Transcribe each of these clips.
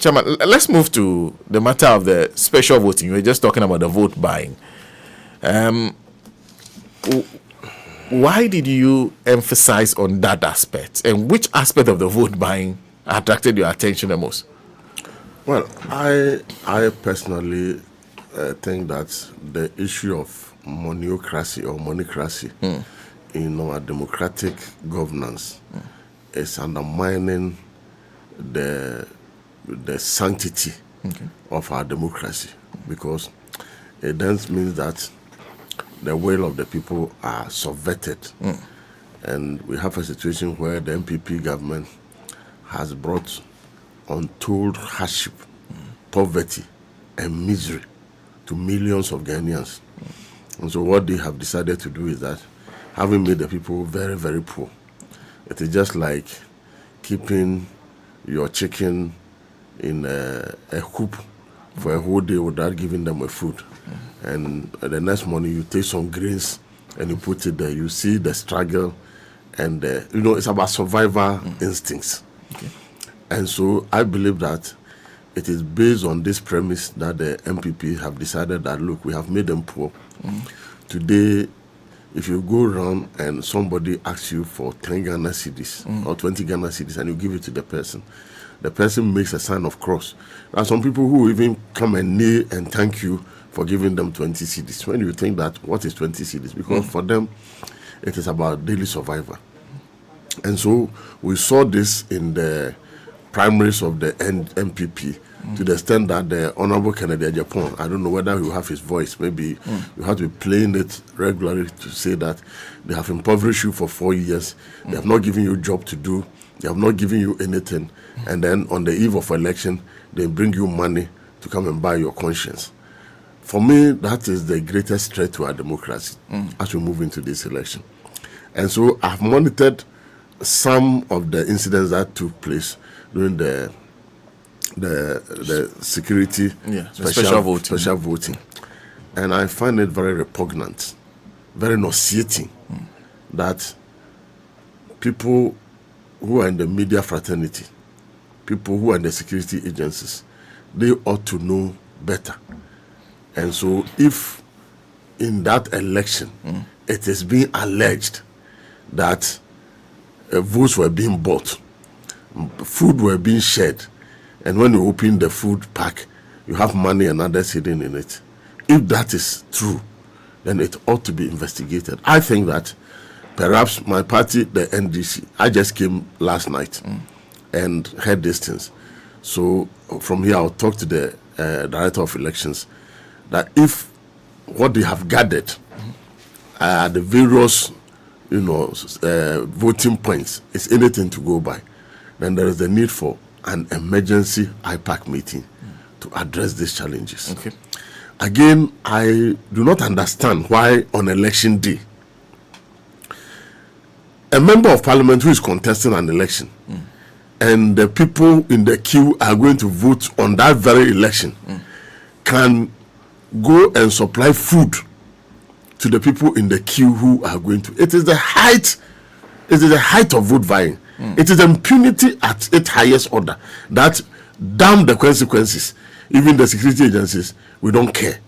Chairman, let's move to the matter of the special voting. We were just talking about the vote buying. Why did you emphasize on that aspect? And which aspect of the vote buying attracted your attention the most? Well, I personally think that the issue of monocracy or monocracy in our democratic governance is undermining the sanctity of our democracy, because it then means that the will of the people are subverted. And we have a situation where the MPP government has brought untold hardship, poverty, and misery to millions of Ghanaians. And so what they have decided to do is that, having made the people very, very poor, it is just like keeping your chicken in a coop for a whole day without giving them a food. And the next morning you take some grains and you put it there. You see the struggle, and it's about survival instincts. And so I believe that it is based on this premise that the MPP have decided that, look, we have made them poor. Today, if you go around and somebody asks you for 10 Ghana cedis or 20 Ghana cedis and you give it to the person makes a sign of cross. There are some people who even come and kneel and thank you for giving them 20 cedis. When you think that, what is 20 cedis? Because for them, it is about daily survival. And so we saw this in the primaries of the MPP, to the extent that the Honorable Kennedy Japan, I don't know whether he will have his voice, maybe you have to be playing it regularly to say that they have impoverished you for 4 years, they have not given you a job to do, they have not given you anything, and then on the eve of election, they bring you money to come and buy your conscience. For me, that is the greatest threat to our democracy as we move into this election. And so I've monitored some of the incidents that took place during the security special voting. And I find it very repugnant, very nauseating that people who are in the media fraternity, people who are in the security agencies, they ought to know better. And so if in that election it is being alleged that votes were being bought, food were being shared, and when you open the food pack, you have money and others hidden in it. If that is true, then it ought to be investigated. I think that perhaps my party, the NDC, I just came last night and heard these things. So from here, I'll talk to the Director of Elections that if what they have gathered the various voting points is anything to go by, then there is the need for an emergency IPAC meeting to address these challenges. Again, I do not understand why on election day, a member of parliament who is contesting an election and the people in the queue are going to vote on that very election can go and supply food to the people in the queue who are going to. It is the height of vote buying. It is impunity at its highest order. That damn the consequences. Even the security agencies, we don't care.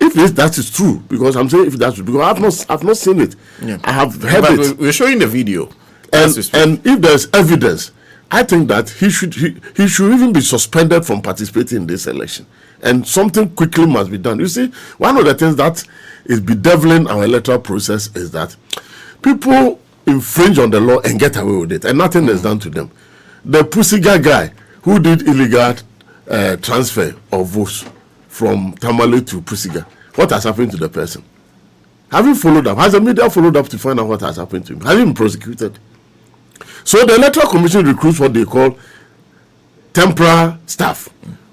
If that is true, because I'm saying if that's true, because I've not seen it. I have heard it. We're showing the video. And if there's evidence, I think that he should even be suspended from participating in this election. And something quickly must be done. You see, one of the things that is bedeviling our electoral process is that people infringe on the law and get away with it, and nothing is done to them. The Pusiga guy who did illegal transfer of votes from Tamale to Pusiga, what has happened to the person? Have you followed up? Has the media followed up to find out what has happened to him? Has he been prosecuted? So the Electoral Commission recruits what they call temporary staff,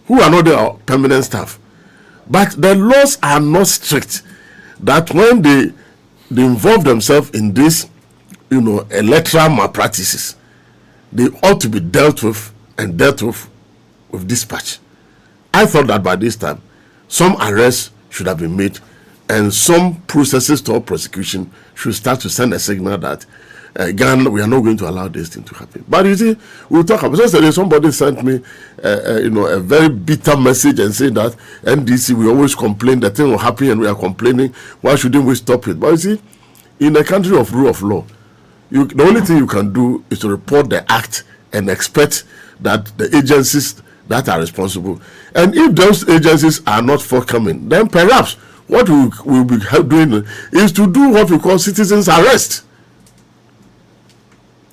who are not the permanent staff. But the laws are not strict that when they involve themselves in this, electoral malpractices, they ought to be dealt with with dispatch. I thought that by this time, some arrests should have been made and some processes toward prosecution should start to send a signal that Ghana, we are not going to allow this thing to happen. But you see, we'll talk about. Yesterday, somebody sent me, a very bitter message and said that NDC, we always complain that thing will happen and we are complaining. Why shouldn't we stop it? But you see, in a country of rule of law, the only thing you can do is to report the act and expect that the agencies that are responsible. And if those agencies are not forthcoming, then perhaps what we'll be doing is to do what we call citizens arrest.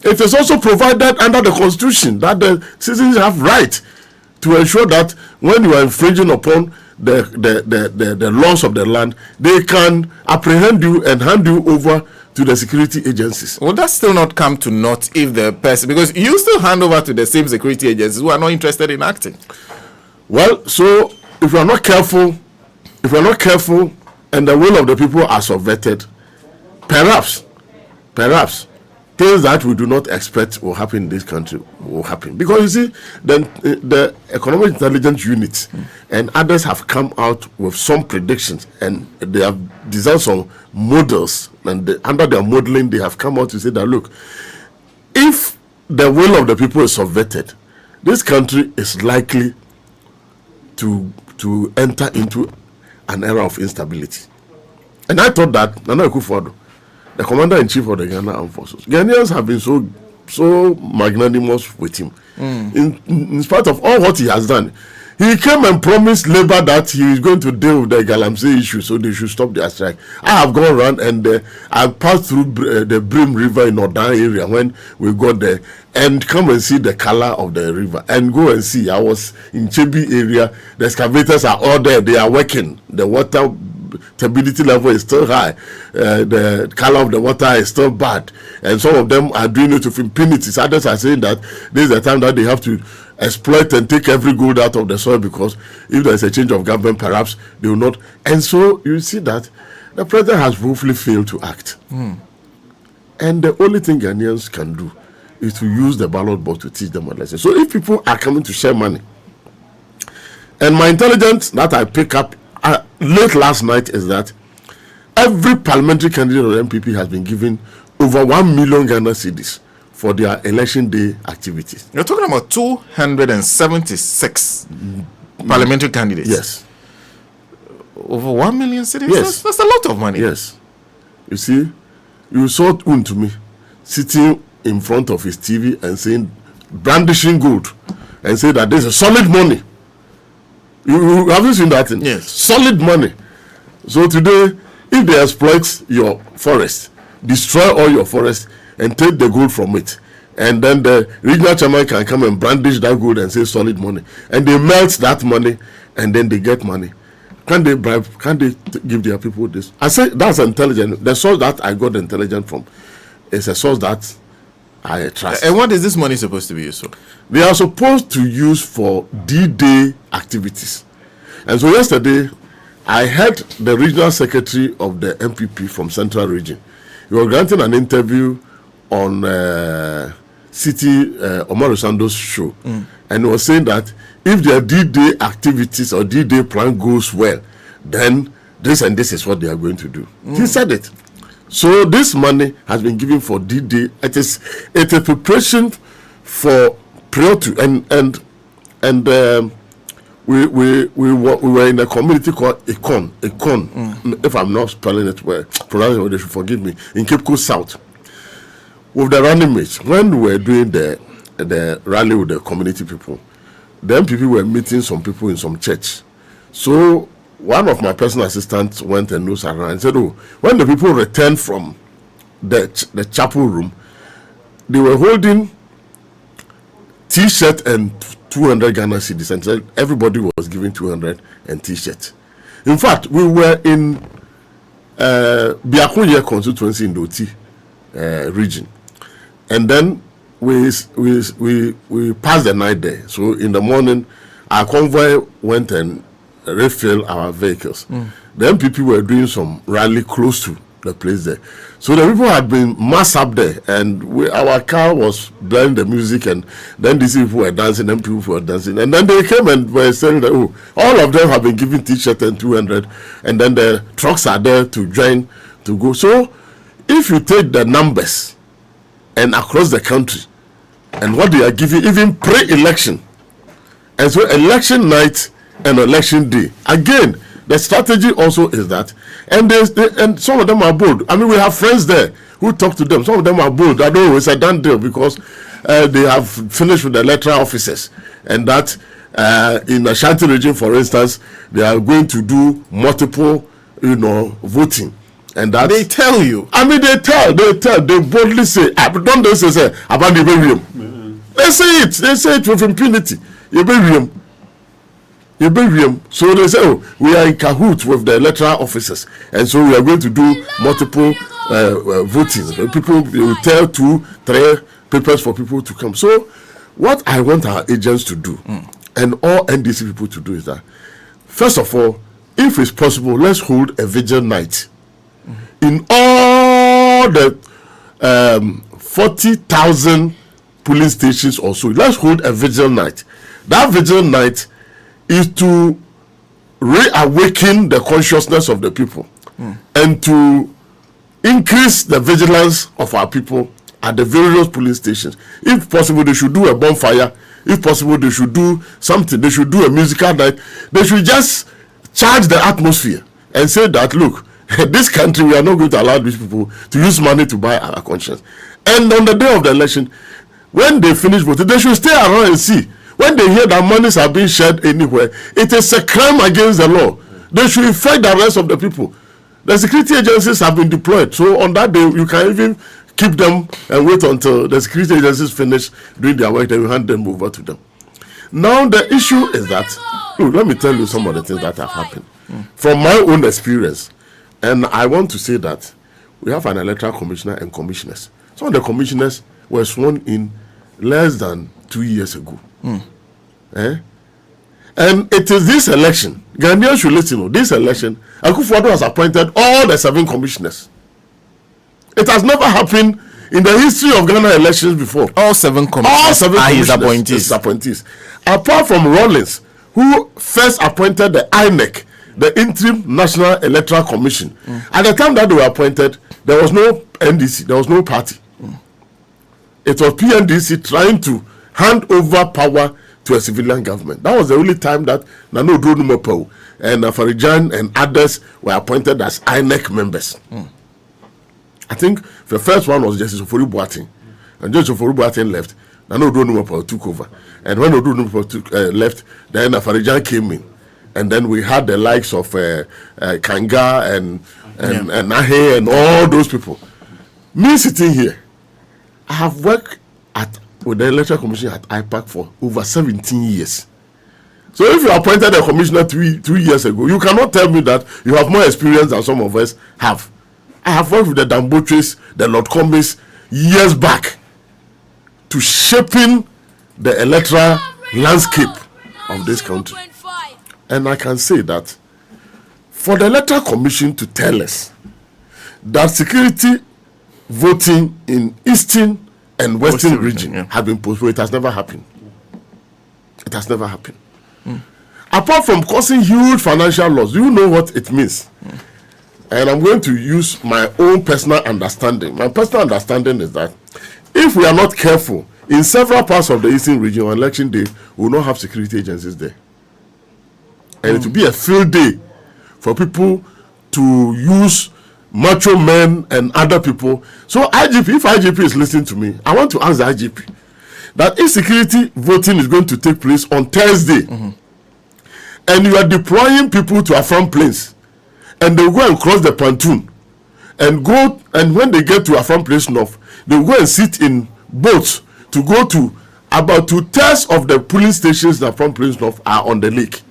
It is also provided under the Constitution that the citizens have right to ensure that when you are infringing upon the laws of the land, they can apprehend you and hand you over to the security agencies. Will that still not come to naught if the person, because you still hand over to the same security agencies who are not interested in acting? Well, so if we are not careful, and the will of the people are subverted, perhaps things that we do not expect will happen in this country will happen. Because you see, then the Economic Intelligence Unit and others have come out with some predictions, and they have designed some models, and under their modeling, they have come out to say that, look, if the will of the people is subverted, this country is likely to enter into an era of instability. And I thought that Nana Akufo-Addo, the commander-in-chief of the Ghana Armed Forces, Ghanaians have been so magnanimous with him. In spite of all what he has done, he came and promised Labour that he is going to deal with the Galamsey issue, so they should stop their strike. I have gone around and I passed through the Brim River in Odan area when we got there, and come and see the color of the river, and go and see. I was in Chebi area. The excavators are all there. They are working. The water turbidity level is still high. The color of the water is still bad, and some of them are doing it with impunity. Others are saying that this is the time that they have to exploit and take every gold out of the soil, because if there is a change of government, perhaps they will not. And so you see that the president has woefully failed to act. And the only thing Ghanaians can do is to use the ballot box to teach them a lesson. So if people are coming to share money, and my intelligence that I pick up late last night is that every parliamentary candidate of the MPP has been given over 1 million Ghana cedis for their election day activities. You're talking about 276 parliamentary candidates. Yes. Over 1 million cedis? Yes. That's a lot of money. Yes. You see, you saw Untumi sitting in front of his TV and saying, brandishing gold, and say that this is solid money. You haven't seen that thing? Yes. Solid money. So today, if they exploit your forest, destroy all your forest, and take the gold from it, and then the regional chairman can come and brandish that gold and say solid money, and they melt that money, and then they get money. Can they bribe? Can they give their people this? I say that's intelligent. The source that I got the intelligence from is a source that I trust. And what is this money supposed to be used for? They are supposed to use for D-Day activities. And so yesterday, I heard the regional secretary of the MPP from Central Region. He was granting an interview on City Omar Sando's show, and he was saying that if their D-Day activities or D-Day plan goes well, then this and this is what they are going to do. He said it. So this money has been given for D-Day. It's a preparation for prior to and we were in a community called Econ, if I'm not spelling it well, pronouncing it, they should forgive me, in Cape Coast South, with the running mates. When we were doing the rally with the community people, then people were meeting some people in some church. So one of my personal assistants went and nosed around and said, oh, when the people returned from the chapel room, they were holding T-shirt and 200 Ghana cedis, and said everybody was giving 200 and T-shirt. In fact, we were in Biakoye constituency in Doti region, and then we passed the night there. So in the morning, our convoy went and refilled our vehicles. Then people were doing some rally close to the place there. So the people had been massed up there, and our car was playing the music, and then these people were dancing, and people were dancing, and then they came and were saying that, oh, all of them have been given T-shirt and 200, and then the trucks are there to join to go. So if you take the numbers and across the country, and what they are giving even pre-election. And so election night and election day, again, the strategy also is that, and and some of them are bold. I mean, we have friends there who talk to them. Some of them are bold. I know it's a done deal because they have finished with the electoral officers, and that in the Ashanti region, for instance, they are going to do multiple, voting. And that they tell you. I mean, they boldly say, don't they say about the Iberium? They say it with impunity. Iberium. So they say, oh, we are in cahoots with the electoral officers, and so we are going to do multiple voting. People will tell 2-3 papers for people to come. So what I want our agents to do, and all NDC people to do, is that, first of all, if it's possible, let's hold a vigil night in all the 40,000 police stations or so. Let's hold a vigil night. That vigil night is to reawaken the consciousness of the people and to increase the vigilance of our people at the various police stations. If possible, they should do a bonfire. If possible, they should do something. They should do a musical night. They should just charge the atmosphere and say that, look, this country, we are not going to allow these people to use money to buy our conscience. And on the day of the election, when they finish voting, they should stay around and see. When they hear that monies are being shared anywhere, it is a crime against the law. They should infect the rest of the people. The security agencies have been deployed. So on that day, you can even keep them and wait until the security agencies finish doing their work, then you hand them over to them. Now the issue is that, let me tell you some of the things that have happened. From my own experience, and I want to say that we have an electoral commissioner and commissioners. Some of the commissioners were sworn in less than 2 years ago. And it is this election, Ghanaians should listen, this election, Akufo-Addo has appointed all the 7 commissioners. It has never happened in the history of Ghana elections before. All 7 commissioners are his appointees. Apart from Rawlings, who first appointed the INEC, the Interim National Electoral Commission. At the time that they were appointed, there was no NDC, there was no party. It was PNDC trying to hand over power to a civilian government. That was the only time that Nana Odo Numopo and Farijan and others were appointed as INEC members. I think the first one was Justice Ofosu Boateng. And Justice Ofosu Boateng left. Nana Odo Numopo took over. And when Odo Numopo left, then Farijan came in. And then we had the likes of Kanga and Nahe and all those people. Me sitting here, I have worked with the Electoral Commission at IPAC for over 17 years. So if you appointed a commissioner 3 years ago, you cannot tell me that you have more experience than some of us have. I have worked with the Dambotres, the Lord Combis years back to shaping the electoral landscape of this country. And I can say that for the Electoral Commission to tell us that security voting in Eastern and Western region have been postponed, it has never happened. It has never happened. Apart from causing huge financial loss, do you know what it means? And I'm going to use my own personal understanding. My personal understanding is that if we are not careful, in several parts of the Eastern region on election day, we will not have security agencies there. And it will be a field day for people to use macho men and other people. So IGP, if IGP is listening to me, I want to ask the IGP that if security voting is going to take place on Thursday, and you are deploying people to Afram Plains, and they go and cross the pontoon, and when they get to Afram Plains North, they go and sit in boats to go to about 2/3 of the police stations that Afram Plains North are on the lake.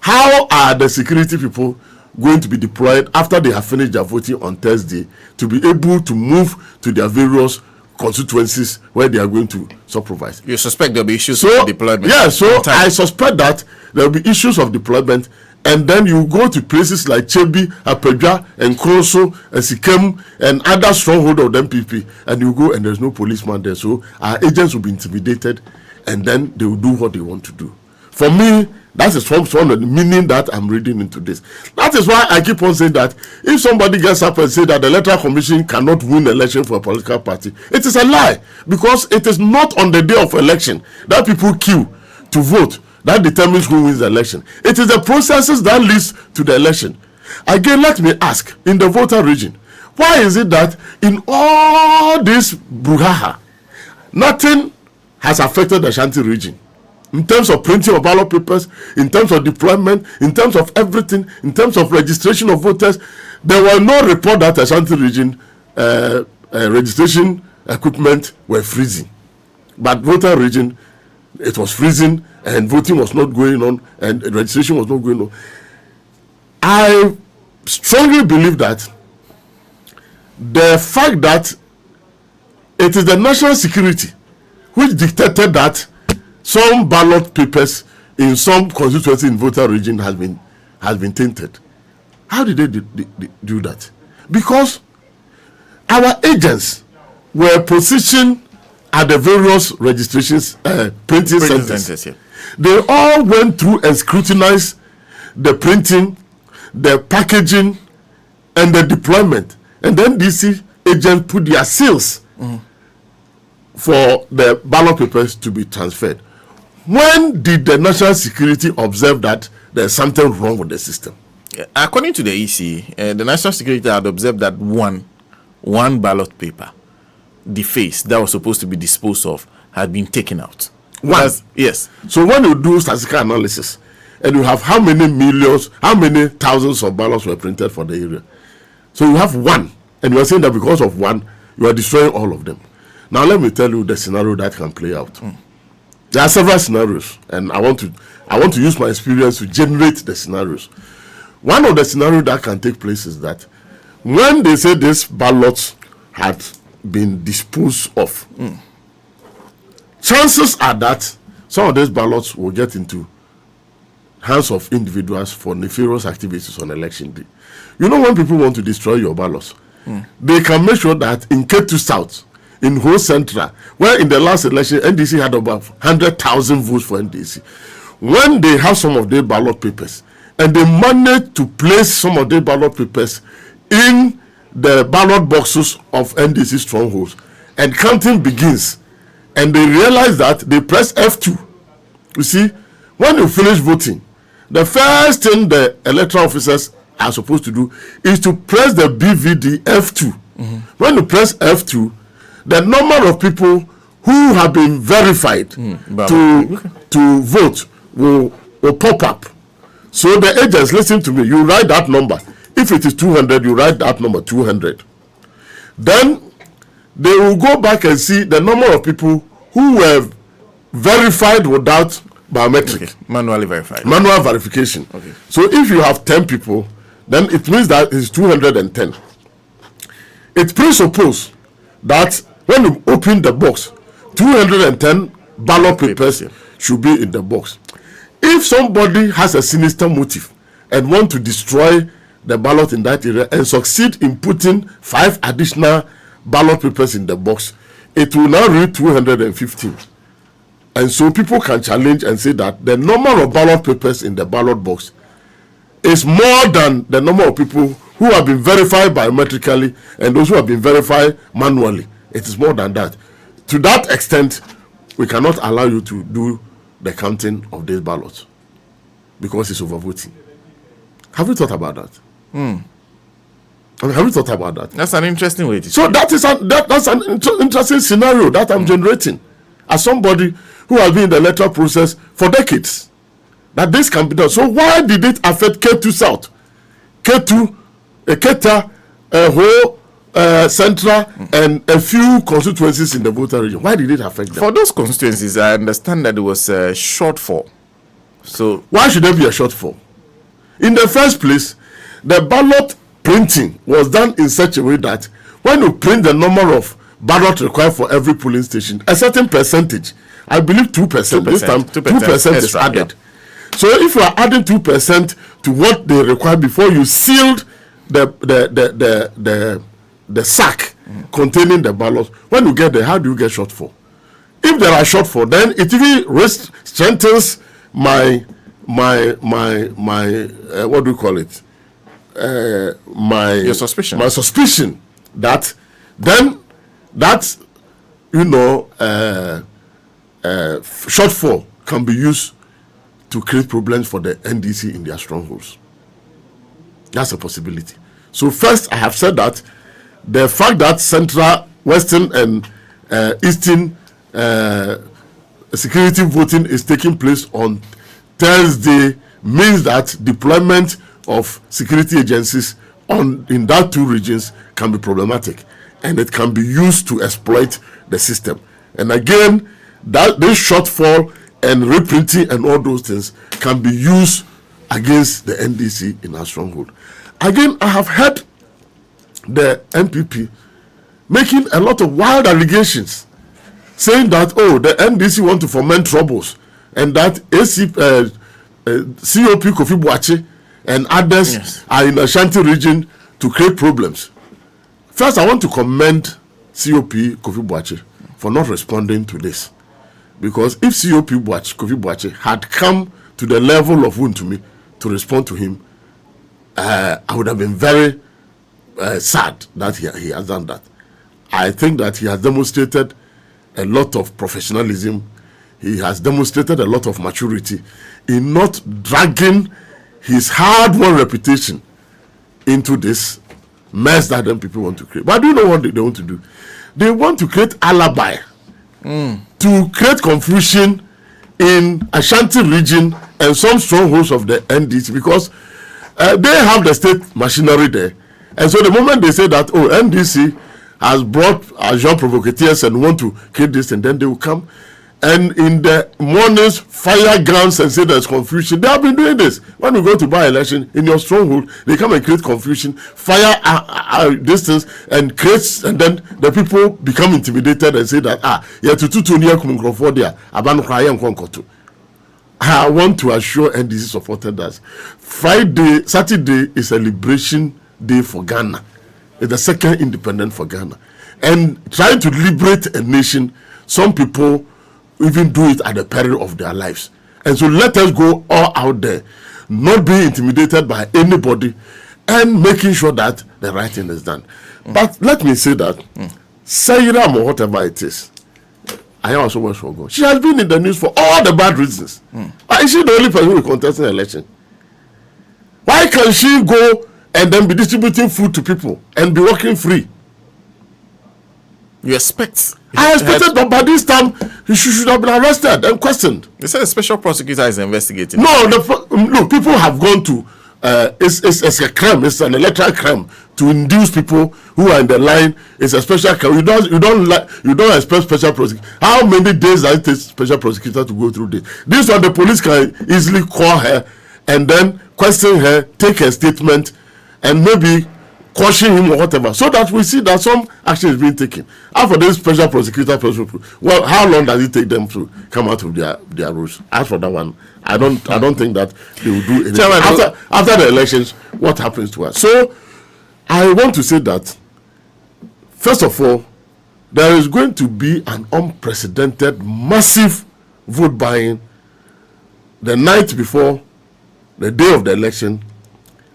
How are the security people going to be deployed after they have finished their voting on Thursday to be able to move to their various constituencies where they are going to supervise? You suspect there will be issues of deployment? Yeah, so I suspect that there will be issues of deployment, and then you go to places like Chebi, Apedra, and Kroso, and Sikem, and other stronghold of the MPP, and you go and there's no policeman there. So our agents will be intimidated, and then they will do what they want to do. For me, That is from the meaning that I'm reading into this. That is why I keep on saying that if somebody gets up and say that the Electoral Commission cannot win election for a political party, it is a lie, because it is not on the day of election that people queue to vote that determines who wins the election. It is the processes that leads to the election. Again, let me ask, in the voter region, why is it that in all this brouhaha, nothing has affected the Ashanti region? In terms of printing of ballot papers, in terms of deployment, in terms of everything, in terms of registration of voters, there were no report that Ashanti region registration equipment were freezing. But voter region, it was freezing, and voting was not going on, and registration was not going on. I strongly believe that the fact that it is the national security which dictated that some ballot papers in some constituency in voter region has been tainted. How did they do that? Because our agents were positioned at the various registrations, printing centers. Yeah. They all went through and scrutinized the printing, the packaging, and the deployment. And then DC agents put their seals for the ballot papers to be transferred. When did the national security observe that there's something wrong with the system? According to the EC, the national security had observed that one ballot paper, the face that was supposed to be disposed of, had been taken out. Yes. So when you do statistical analysis and you have how many millions, how many thousands of ballots were printed for the area, so you have one, and you are saying that because of one, you are destroying all of them. Now let me tell you the scenario that can play out. There are several scenarios, and I want to use my experience to generate the scenarios. One of the scenarios that can take place is that when they say these ballots had been disposed of, chances are that some of these ballots will get into hands of individuals for nefarious activities on election day. You know, when people want to destroy your ballots, they can make sure that in K2 South, in Ho Central, where in the last election NDC had about 100,000 votes for NDC, when they have some of their ballot papers and they manage to place some of their ballot papers in the ballot boxes of NDC strongholds, and counting begins, and they realize that they press F2. You see, when you finish voting, the first thing the electoral officers are supposed to do is to press the BVD F2. When you press F2, the number of people who have been verified to vote will pop up. So the agents, listen to me, you write that number. If it is 200, you write that number 200. Then they will go back and see the number of people who were verified without biometric. Okay. Manually verified. Manual verification. Okay. So if you have 10 people, then it means that it's 210. It presupposes that when you open the box, 210 ballot papers should be in the box. If somebody has a sinister motive and want to destroy the ballot in that area and succeed in putting 5 additional ballot papers in the box, it will now read 215. And so people can challenge and say that the number of ballot papers in the ballot box is more than the number of people who have been verified biometrically and those who have been verified manually. It is more than that. To that extent, we cannot allow you to do the counting of these ballots because it's overvoting. Have you thought about that? Have you thought about that? That's an interesting way to So that's an interesting scenario that I'm generating as somebody who has been in the electoral process for decades. That this can be done. So why did it affect K2 South, K2, Keta, Ho Central, and a few constituencies in the voter region? Why did it affect them? For those constituencies, I understand that there was a shortfall. So why should there be a shortfall? In the first place, the ballot printing was done in such a way that when you print the number of ballots required for every polling station, a certain percentage, I believe 2%, this time 2% is added. Yeah. So if you are adding 2% to what they require before you sealed the sack containing the ballots, when you get there, how do you get shortfall? If there are shortfall, then it even strengthens my what do you call it? Your suspicion. My suspicion that then that shortfall can be used to create problems for the NDC in their strongholds. That's a possibility. So first, I have said that the fact that Central, Western, and Eastern security voting is taking place on Thursday means that deployment of security agencies in that two regions can be problematic, and it can be used to exploit the system. And again, that this shortfall and reprinting and all those things can be used against the NDC in our stronghold. Again, I have heard the MPP making a lot of wild allegations, saying that the NDC want to foment troubles, and that COP Kofi Boakye and others are in the Ashanti region to create problems. First, I want to commend COP Kofi Boakye for not responding to this, because if COP Kofi Boakye had come to the level of Wontumi to respond to him, I would have been very sad that he has done that. I think that he has demonstrated a lot of professionalism. He has demonstrated a lot of maturity in not dragging his hard-won reputation into this mess that them people want to create. But do you know what they want to do? They want to create alibi to create confusion in Ashanti region and some strongholds of the NDC, because they have the state machinery there. And so the moment they say that, NDC has brought agents provocateurs and want to create this, and then they will come and in the mornings fire guns and say there's confusion. They have been doing this. When we go to by-election in your stronghold, they come and create confusion, fire distance, and create, and then the people become intimidated and say that I want to assure NDC supported us. Saturday is a liberation day for Ghana. It's the second independent for Ghana. And trying to liberate a nation, some people even do it at the peril of their lives. And so let us go all out there, not being intimidated by anybody, and making sure that the right thing is done. But let me say that Sayram or whatever it is, Ayawaso Wuogon, she has been in the news for all the bad reasons. Is she the only person who will contest an election? Why can she go and then be distributing food to people and be working free? You expect? I expected that by this time he should have been arrested and questioned. They said a special prosecutor is investigating. No, people have gone to. It's a crime. It's an electoral crime to induce people who are in the line. It's a special crime. You don't expect special prosecutor. How many days does it take special prosecutor to go through this? This one the police can easily call her and then question her, take her statement, and maybe caution him or whatever, so that we see that some action is being taken. After this special prosecutor, well, how long does it take them to come out of their rules? As for that one, I don't think that they will do anything. After the elections, what happens to us? So I want to say that, first of all, there is going to be an unprecedented, massive vote buying the night before the day of the election.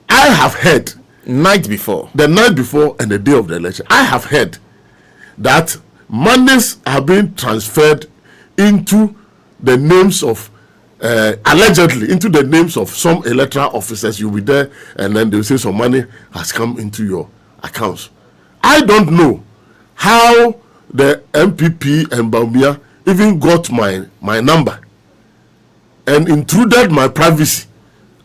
I have heard the night before and the day of the election, I have heard that monies are being transferred into the names of allegedly into the names of some electoral officers. You'll be there, and then they'll say some money has come into your accounts. I don't know how the MPP and Baumia even got my number and intruded my privacy.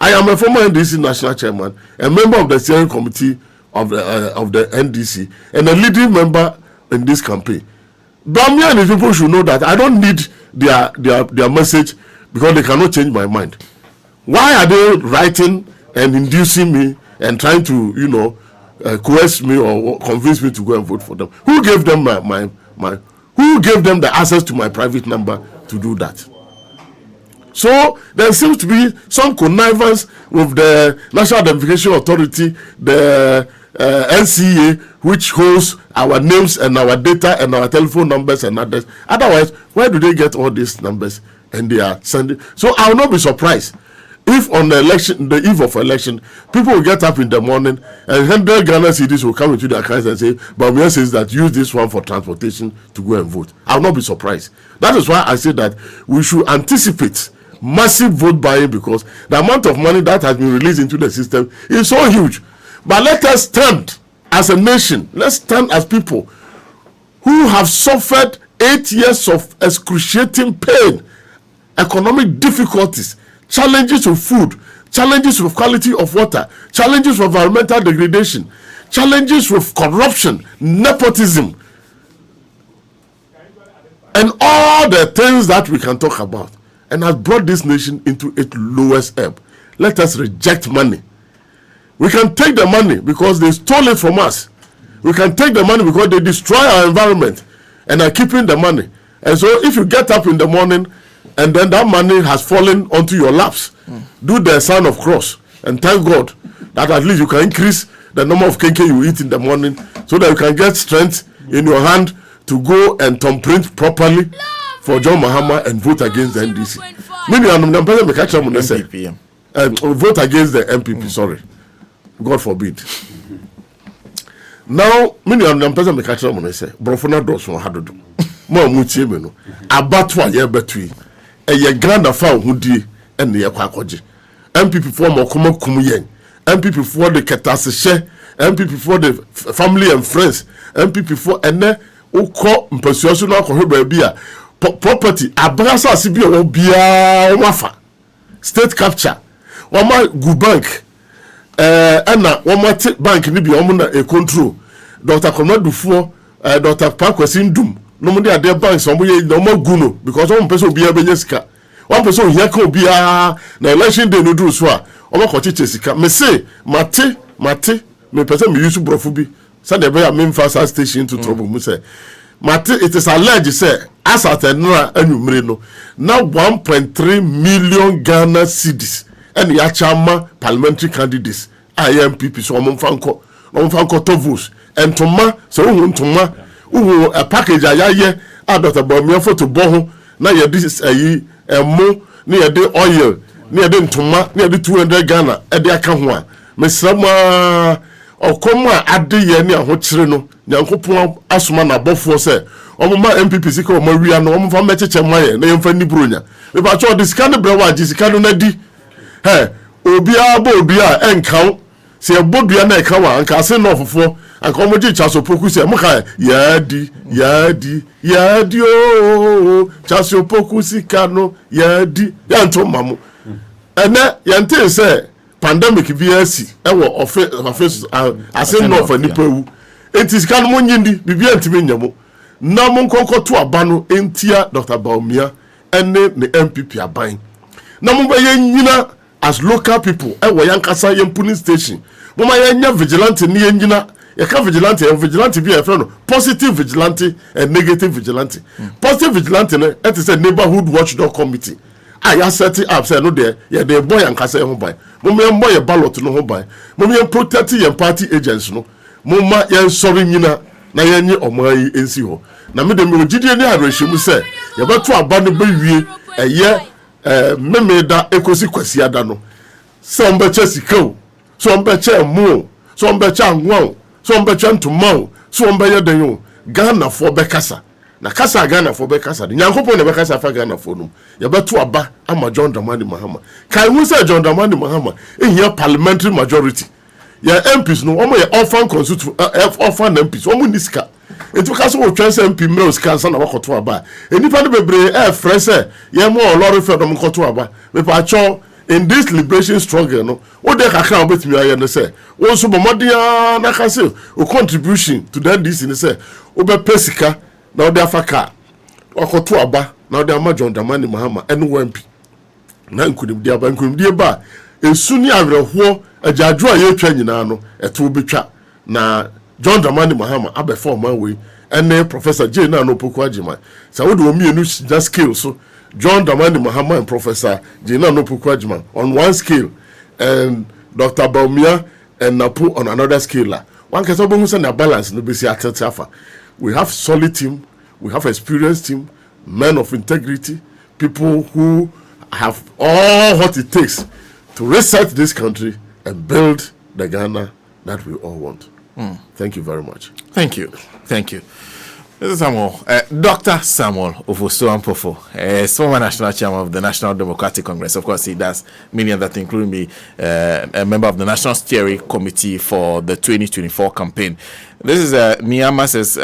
I am a former NDC national chairman, a member of the steering committee of the NDC, and a leading member in this campaign. Baumia and his people should know that I don't need their message, because they cannot change my mind. Why are they writing and inducing me and trying to, coerce me or convince me to go and vote for them? Who gave them who gave them the access to my private number to do that? So there seems to be some connivance with the National Identification Authority, the NCA, which holds our names and our data and our telephone numbers and others. Otherwise, where do they get all these numbers? And they are sending. So I will not be surprised If on the eve of election, people will get up in the morning and 100 Ghana cedis will come into their accounts and say, Bawumia says that use this one for transportation to go and vote. I will not be surprised. That is why I say that we should anticipate massive vote buying, because the amount of money that has been released into the system is so huge. But let us stand as a nation, let's stand as people who have suffered 8 years of excruciating pain, economic difficulties, challenges of food, challenges with quality of water, challenges with environmental degradation, challenges with corruption, nepotism, and all the things that we can talk about, and has brought this nation into its lowest ebb. Let us reject money. We can take the money because they stole it from us. We can take the money because they destroy our environment and are keeping the money. And so if you get up in the morning and then that money has fallen onto your laps, do the sign of cross and thank God that at least you can increase the number of kenke you eat in the morning so that you can get strength in your hand to go and thumbprint properly for John Mahama and vote against the NDC. Vote against the MPP, sorry. God forbid. Now, many of them person make a trouble. They say, "Brofona does from Hadodo." More mutie me no. Abatwa ye betui. Ye grand afa who die and ye kwakoje. MPP for more kum yen. MPP for the ketase share. MPP for the family and friends. MPP for ene uko mpasuasu na ko hebe bia property abrasa sibi o bia wafa. State capture. Wama gu bank. Ana wamate bank ni bi omuna e control Dr. Komadufo Dr. Pakwesin Dum no mo dey ade bank so mo ye no mo gu no because one person obi abenya sika one person here ka obi na election day no do so a o ma kochiche sika me say mate me person me use brofo bi say dey be am fast station to trouble mu say mate it is alleged say as at enra anumre no now 1.3 million Ghana cedis and ya chama parliamentary candidates IMPP so omfanko tovus and toma so ntoma a package ayaye Dr. Bawumia photo boho na ye this mo na ye de oil na ye de ntoma na ye de 200 Ghana e de aka ho a mesrama okoma ade ye ne ahokyere no nyankopon asoma na bofo se omuma MPP sika o mawia no omfa mecheche maye na yemfa ni bronya me ba cho disika ne brewa ji sika no na di obia bo obia enkan se bodua na ekawa anka se no ofofo anka omoji chasopoku se muka yadi o chasopoku sika no yadi ya nto mamu ene yante se pandemic biasi ewo office ase no for nipa wu enti sika no nyindi bibia ntimi nyamo na mo nkonkoto aba no entia Dr. Bawumia ene ne MPP aban na mo ba nyina as local people we yankasa yem police station mama yanya vigilante ni yengina yaka vigilante be a friend positive vigilante and negative vigilante positive vigilante no it is a neighborhood watchdog committee I set it up say no there yeah the boy yankasa ho ban mama yem boy ballot no ho ban mama yem protect yem party agents no mama yem sorry nyina na yenye omayi ensi ho na me de me ogidie ni arehwemu say ye beto aba no be wie eye memeda ekosi kwasi ada no so mbeche sikao so mbeche mu so mbeche anwo so mbeche ntoma so mbeye denyo Ghana for bekasa na kasa Ghana for bekasa nyankopon na bekasa fa Ghana for no ye beto aba ama John Dramani Mahama kai hu say John Dramani Mahama ehia parliamentary majority ya MPs no omo ye orphan constitute orphan MPs omo niska etu ka so wo twense MP mre osika sa na wakoto aba enipa no bebre frese ye mo olori fe do mkoto aba me pa cho in this liberation struggle no o de kakra obetimi aye no say won so bomodia na ka say o contribution to that this ni say o be pesika na o de afaka wakoto aba na o de ama John Dramani Mahama enu MP na nkunim dia ba nkunim die ba esu ni awerho ajadwo a ye twa nyina no eto betwa na John Dramani Mahama abefo man we ene Professor J na no poku agima sa wo de omienu just scale so John Dramani Mahama and Professor J na no poku agima on one scale and Dr. Bawumia and Napo on another scale one can so bo say na balance no be see atetafa we have solid team we have experienced team men of integrity people who have all what it takes to reset this country and build the Ghana that we all want. Thank you very much. Thank you. Thank you. Mr. Samuel, Dr. Samuel Ofosu Ampofo, former national chairman of the National Democratic Congress. Of course, he does many other things, including being a member of the National Steering Committee for the 2024 campaign. This is Niyama says,